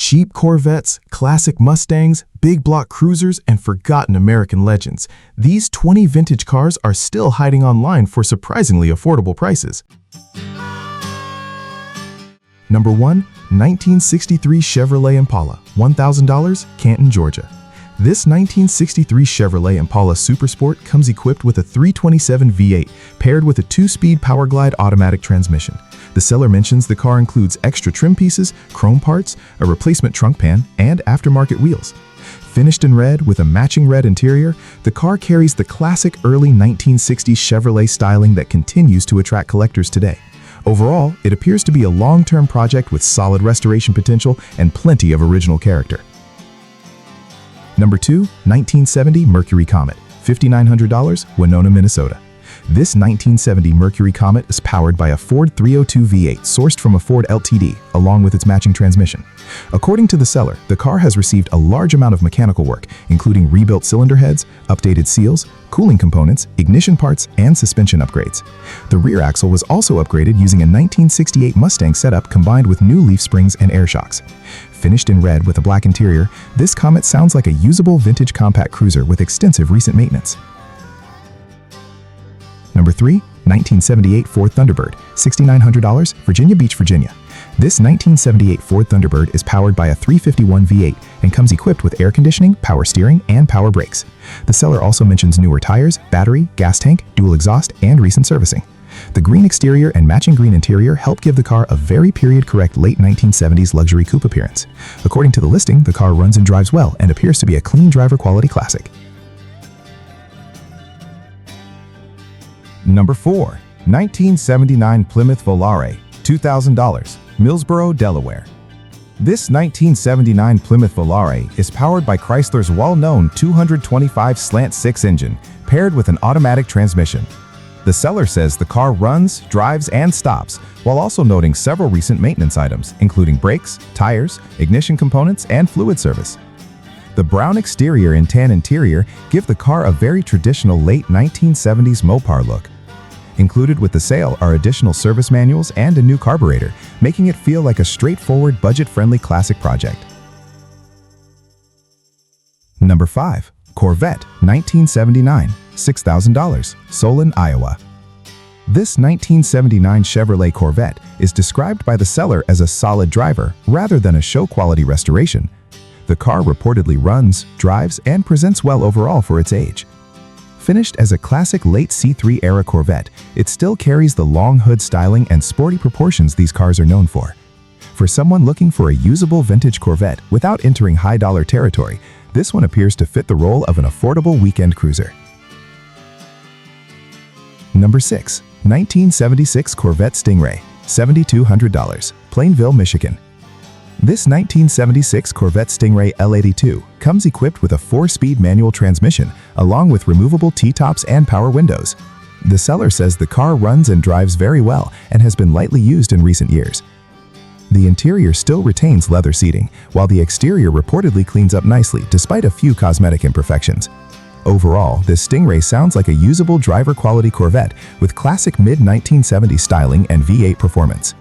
Cheap Corvettes, classic Mustangs, big block cruisers, and forgotten American legends. These 20 vintage cars are still hiding online for surprisingly affordable prices. Number 1. 1963 Chevrolet Impala, $1,000, Canton, Georgia. This 1963 Chevrolet Impala Supersport comes equipped with a 327 V8 paired with a 2-speed Powerglide automatic transmission. The seller mentions the car includes extra trim pieces, chrome parts, a replacement trunk pan, and aftermarket wheels. Finished in red with a matching red interior, the car carries the classic early 1960s Chevrolet styling that continues to attract collectors today. Overall, it appears to be a long-term project with solid restoration potential and plenty of original character. Number 2. 1970 Mercury Comet, $5,900, Winona, Minnesota. This 1970 Mercury Comet is powered by a Ford 302 V8 sourced from a Ford LTD, along with its matching transmission. According to the seller, the car has received a large amount of mechanical work, including rebuilt cylinder heads, updated seals, cooling components, ignition parts, and suspension upgrades. The rear axle was also upgraded using a 1968 Mustang setup combined with new leaf springs and air shocks. Finished in red with a black interior, this Comet sounds like a usable vintage compact cruiser with extensive recent maintenance. Number 3. 1978 Ford Thunderbird, $6,900, Virginia Beach, Virginia. This 1978 Ford Thunderbird is powered by a 351 V8 and comes equipped with air conditioning, power steering, and power brakes. The seller also mentions newer tires, battery, gas tank, dual exhaust, and recent servicing. The green exterior and matching green interior help give the car a very period-correct late 1970s luxury coupe appearance. According to the listing, the car runs and drives well and appears to be a clean driver quality classic. Number 4. 1979 Plymouth Volare, $2,000, Millsboro, Delaware. This 1979 Plymouth Volare is powered by Chrysler's well-known 225/6 engine, paired with an automatic transmission. The seller says the car runs, drives, and stops, while also noting several recent maintenance items, including brakes, tires, ignition components, and fluid service. The brown exterior and tan interior give the car a very traditional late 1970s Mopar look. Included with the sale are additional service manuals and a new carburetor, making it feel like a straightforward, budget-friendly classic project. Number 5. Corvette, 1979, $6,000, Solon, Iowa. This 1979 Chevrolet Corvette is described by the seller as a solid driver rather than a show-quality restoration. The car reportedly runs, drives, and presents well overall for its age. Finished as a classic late C3-era Corvette, it still carries the long hood styling and sporty proportions these cars are known for. For someone looking for a usable vintage Corvette without entering high-dollar territory, this one appears to fit the role of an affordable weekend cruiser. Number 6. 1976 Corvette Stingray, $7,200, Plainville, Michigan. This 1976 Corvette Stingray L82 comes equipped with a 4-speed manual transmission, along with removable T-tops and power windows. The seller says the car runs and drives very well and has been lightly used in recent years. The interior still retains leather seating, while the exterior reportedly cleans up nicely despite a few cosmetic imperfections. Overall, this Stingray sounds like a usable driver-quality Corvette with classic mid-1970s styling and V8 performance.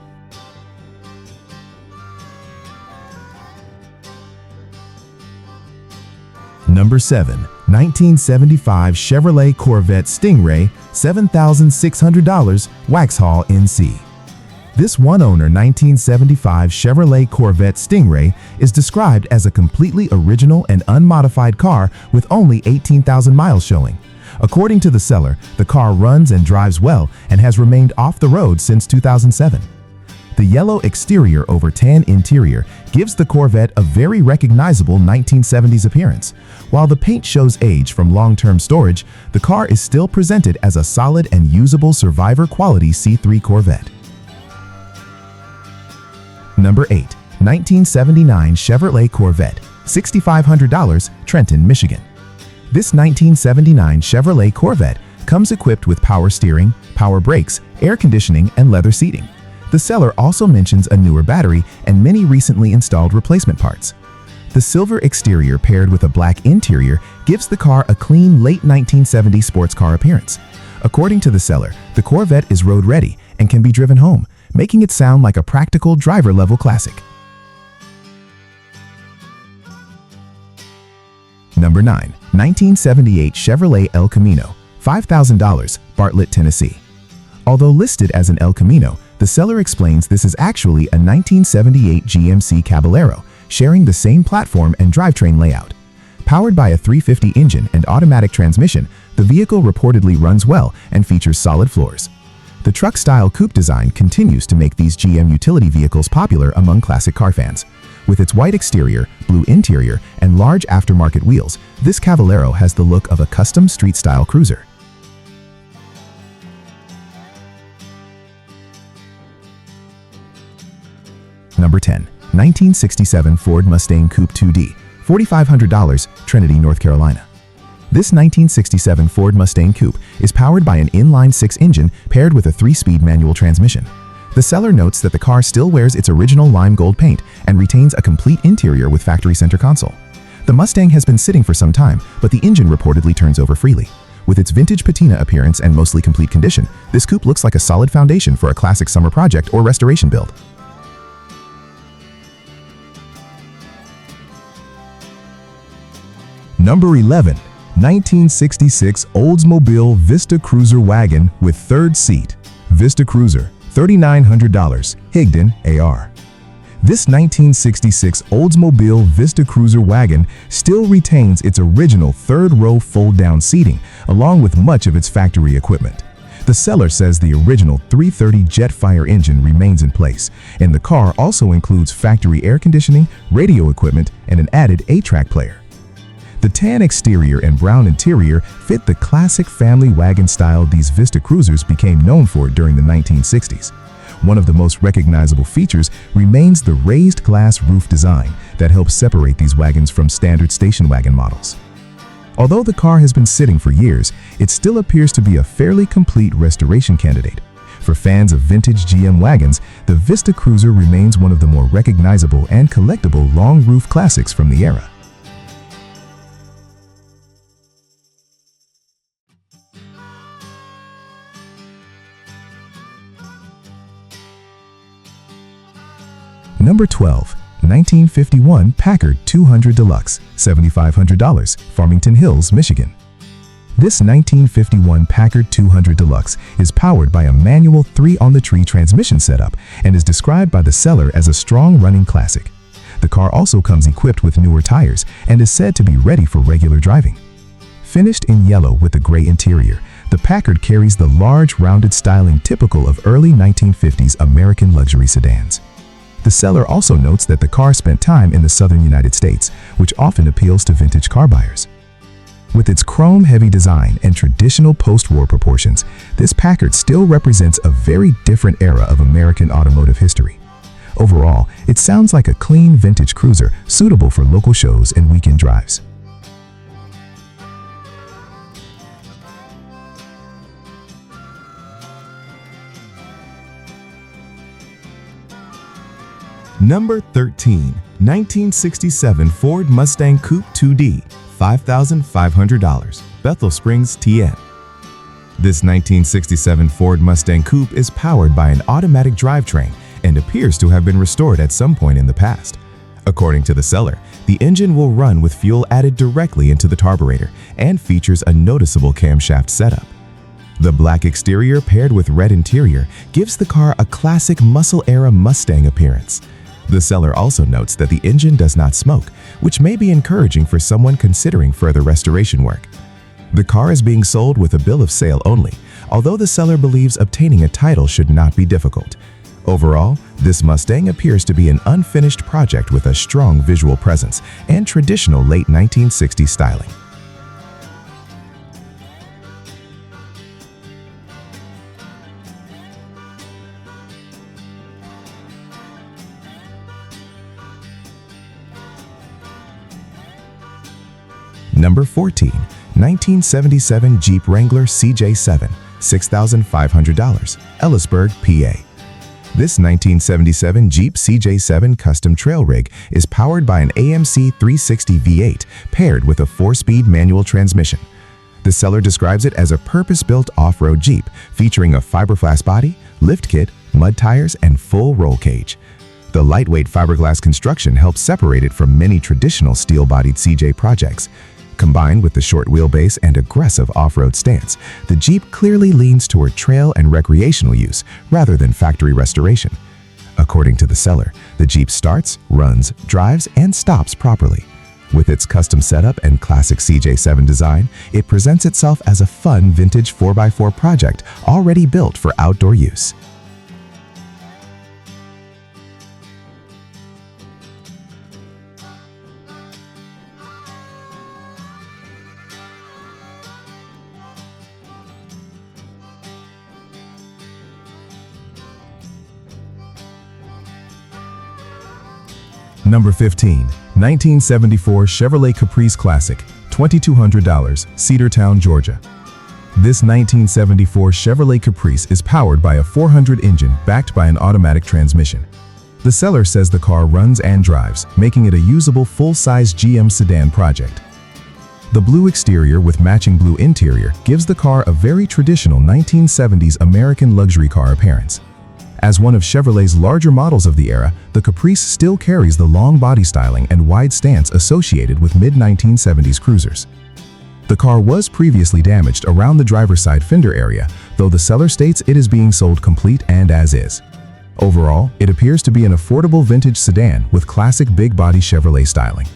Number 7. 1975 Chevrolet Corvette Stingray, $7,600, Waxhaw, NC. This one-owner 1975 Chevrolet Corvette Stingray is described as a completely original and unmodified car with only 18,000 miles showing. According to the seller, the car runs and drives well and has remained off the road since 2007. The yellow exterior over tan interior gives the Corvette a very recognizable 1970s appearance. While the paint shows age from long-term storage, the car is still presented as a solid and usable survivor-quality C3 Corvette. Number 8. 1979 Chevrolet Corvette, $6,500, Trenton, Michigan. This 1979 Chevrolet Corvette comes equipped with power steering, power brakes, air conditioning, and leather seating. The seller also mentions a newer battery and many recently installed replacement parts. The silver exterior paired with a black interior gives the car a clean late 1970s sports car appearance. According to the seller, the Corvette is road-ready and can be driven home, making it sound like a practical driver-level classic. Number 9. 1978 Chevrolet El Camino, $5,000, Bartlett, Tennessee. Although listed as an El Camino, the seller explains this is actually a 1978 GMC Caballero, sharing the same platform and drivetrain layout. Powered by a 350 engine and automatic transmission, the vehicle reportedly runs well and features solid floors. The truck-style coupe design continues to make these GM utility vehicles popular among classic car fans. With its white exterior, blue interior, and large aftermarket wheels, this Caballero has the look of a custom street-style cruiser. Number 10. 1967 Ford Mustang Coupe 2D, $4,500, Trinity, North Carolina. This 1967 Ford Mustang Coupe is powered by an inline-six engine paired with a 3-speed manual transmission. The seller notes that the car still wears its original lime gold paint and retains a complete interior with factory center console. The Mustang has been sitting for some time, but the engine reportedly turns over freely. With its vintage patina appearance and mostly complete condition, this coupe looks like a solid foundation for a classic summer project or restoration build. Number 11. 1966 Oldsmobile Vista Cruiser Wagon with third seat. Vista Cruiser, $3,900, Higdon, AR. This 1966 Oldsmobile Vista Cruiser Wagon still retains its original third-row fold-down seating, along with much of its factory equipment. The seller says the original 330 Jetfire engine remains in place, and the car also includes factory air conditioning, radio equipment, and an added 8-track player. The tan exterior and brown interior fit the classic family wagon style these Vista Cruisers became known for during the 1960s. One of the most recognizable features remains the raised glass roof design that helps separate these wagons from standard station wagon models. Although the car has been sitting for years, it still appears to be a fairly complete restoration candidate. For fans of vintage GM wagons, the Vista Cruiser remains one of the more recognizable and collectible long roof classics from the era. Number 12. 1951 Packard 200 Deluxe, $7,500, Farmington Hills, Michigan. This 1951 Packard 200 Deluxe is powered by a manual 3-on-the-tree transmission setup and is described by the seller as a strong running classic. The car also comes equipped with newer tires and is said to be ready for regular driving. Finished in yellow with a gray interior, the Packard carries the large, rounded styling typical of early 1950s American luxury sedans. The seller also notes that the car spent time in the southern United States, which often appeals to vintage car buyers. With its chrome-heavy design and traditional post-war proportions, this Packard still represents a very different era of American automotive history. Overall, it sounds like a clean vintage cruiser suitable for local shows and weekend drives. Number 13. 1967 Ford Mustang Coupe 2D, $5,500, Bethel Springs, TN. This 1967 Ford Mustang Coupe is powered by an automatic drivetrain and appears to have been restored at some point in the past. According to the seller, the engine will run with fuel added directly into the carburetor and features a noticeable camshaft setup. The black exterior paired with red interior gives the car a classic muscle-era Mustang appearance. The seller also notes that the engine does not smoke, which may be encouraging for someone considering further restoration work. The car is being sold with a bill of sale only, although the seller believes obtaining a title should not be difficult. Overall, this Mustang appears to be an unfinished project with a strong visual presence and traditional late 1960s styling. Number 14. 1977 Jeep Wrangler CJ7, $6,500, Ellisburg, PA. This 1977 Jeep CJ7 custom trail rig is powered by an AMC 360 V8 paired with a 4-speed manual transmission. The seller describes it as a purpose-built off-road Jeep featuring a fiberglass body, lift kit, mud tires, and full roll cage. The lightweight fiberglass construction helps separate it from many traditional steel-bodied CJ projects. Combined with the short wheelbase and aggressive off-road stance, the Jeep clearly leans toward trail and recreational use rather than factory restoration. According to the seller, the Jeep starts, runs, drives, and stops properly. With its custom setup and classic CJ7 design, it presents itself as a fun vintage 4x4 project already built for outdoor use. Number 15. 1974 Chevrolet Caprice Classic, $2,200, Cedartown, Georgia. This 1974 Chevrolet Caprice is powered by a 400 engine backed by an automatic transmission. The seller says the car runs and drives, making it a usable full-size GM sedan project. The blue exterior with matching blue interior gives the car a very traditional 1970s American luxury car appearance. As one of Chevrolet's larger models of the era, the Caprice still carries the long body styling and wide stance associated with mid-1970s cruisers. The car was previously damaged around the driver's side fender area, though the seller states it is being sold complete and as is. Overall, it appears to be an affordable vintage sedan with classic big body Chevrolet styling.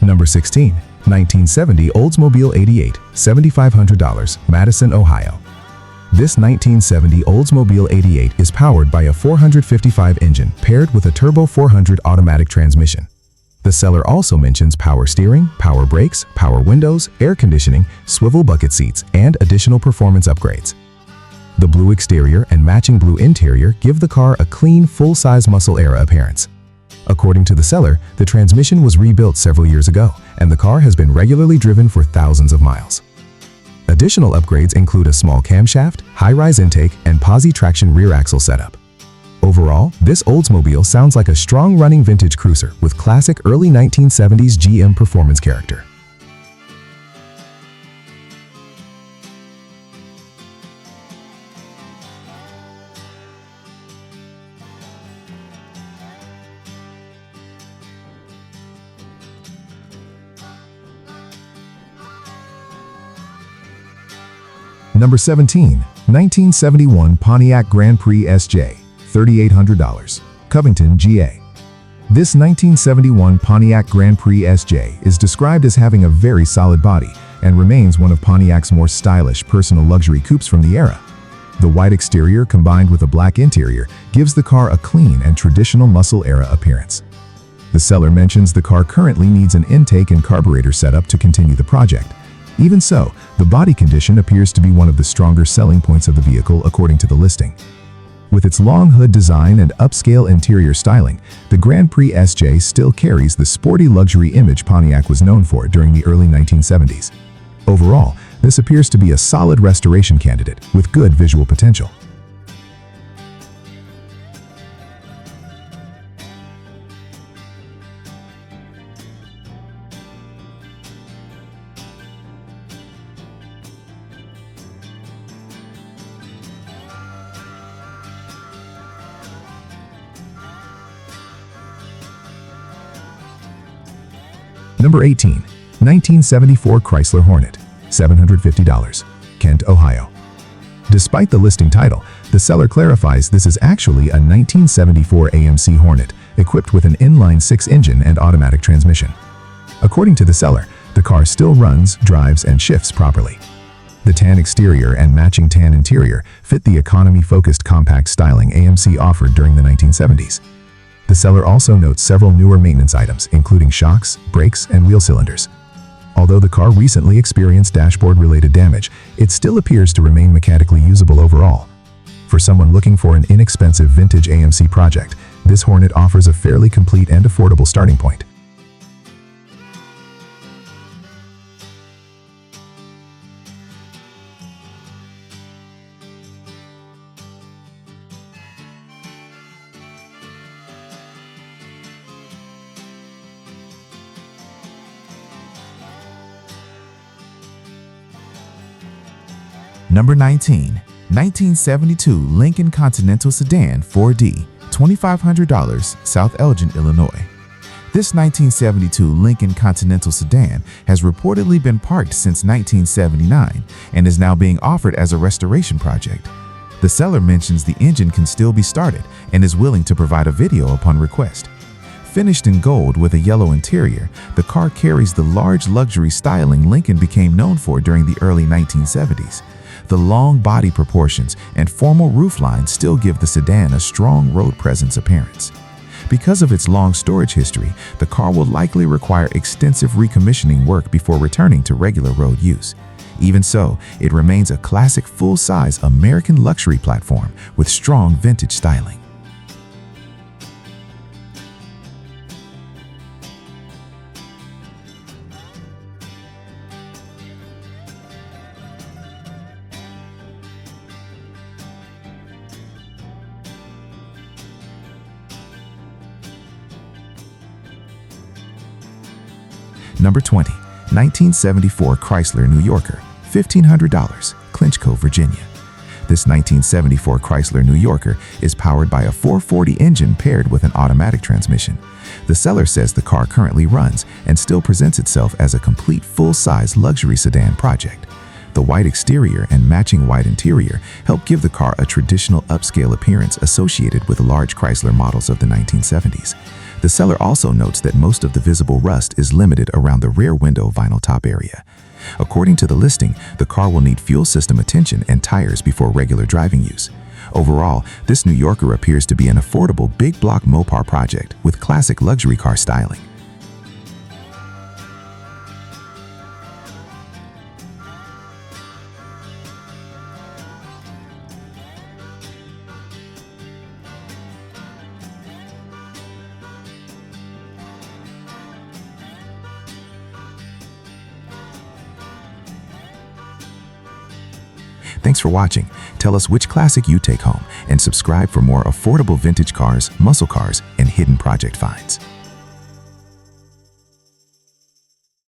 Number 16. 1970 Oldsmobile 88, $7,500, Madison, Ohio. This 1970 Oldsmobile 88 is powered by a 455 engine paired with a turbo 400 automatic transmission. The seller also mentions power steering, power brakes, power windows, air conditioning, swivel bucket seats, and additional performance upgrades. The blue exterior and matching blue interior give the car a clean, full-size muscle-era appearance. According to the seller, the transmission was rebuilt several years ago, and the car has been regularly driven for thousands of miles. Additional upgrades include a small camshaft, high-rise intake, and posi traction rear axle setup. Overall, this Oldsmobile sounds like a strong-running vintage cruiser with classic early 1970s GM performance character. Number 17. 1971 Pontiac Grand Prix SJ, $3,800, Covington, GA. This 1971 Pontiac Grand Prix SJ is described as having a very solid body and remains one of Pontiac's more stylish personal luxury coupes from the era. The white exterior combined with a black interior gives the car a clean and traditional muscle-era appearance. The seller mentions the car currently needs an intake and carburetor setup to continue the project. Even so, the body condition appears to be one of the stronger selling points of the vehicle according to the listing. With its long hood design and upscale interior styling, the Grand Prix SJ still carries the sporty luxury image Pontiac was known for during the early 1970s. Overall, this appears to be a solid restoration candidate with good visual potential. Number 18. 1974 Chrysler Hornet, $750, Kent, Ohio. Despite the listing title, the seller clarifies this is actually a 1974 AMC Hornet equipped with an inline-6 engine and automatic transmission. According to the seller, the car still runs, drives, and shifts properly. The tan exterior and matching tan interior fit the economy-focused compact styling AMC offered during the 1970s. The seller also notes several newer maintenance items, including shocks, brakes, and wheel cylinders. Although the car recently experienced dashboard-related damage, it still appears to remain mechanically usable overall. For someone looking for an inexpensive vintage AMC project, this Hornet offers a fairly complete and affordable starting point. Number 19. 1972 Lincoln Continental Sedan 4D, $2,500, South Elgin, Illinois. This 1972 Lincoln Continental Sedan has reportedly been parked since 1979 and is now being offered as a restoration project. The seller mentions the engine can still be started and is willing to provide a video upon request. Finished in gold with a yellow interior, the car carries the large luxury styling Lincoln became known for during the early 1970s. The long body proportions and formal roofline still give the sedan a strong road presence appearance. Because of its long storage history, the car will likely require extensive recommissioning work before returning to regular road use. Even so, it remains a classic full-size American luxury platform with strong vintage styling. Number 20. 1974 Chrysler New Yorker, $1,500, Clinchco, Virginia. This 1974 Chrysler New Yorker is powered by a 440 engine paired with an automatic transmission. The seller says the car currently runs and still presents itself as a complete full-size luxury sedan project. The white exterior and matching white interior help give the car a traditional upscale appearance associated with large Chrysler models of the 1970s. The seller also notes that most of the visible rust is limited around the rear window vinyl top area. According to the listing, the car will need fuel system attention and tires before regular driving use. Overall, this New Yorker appears to be an affordable big block Mopar project with classic luxury car styling. Thanks for watching. Tell us which classic you take home and subscribe for more affordable vintage cars, muscle cars, and hidden project finds.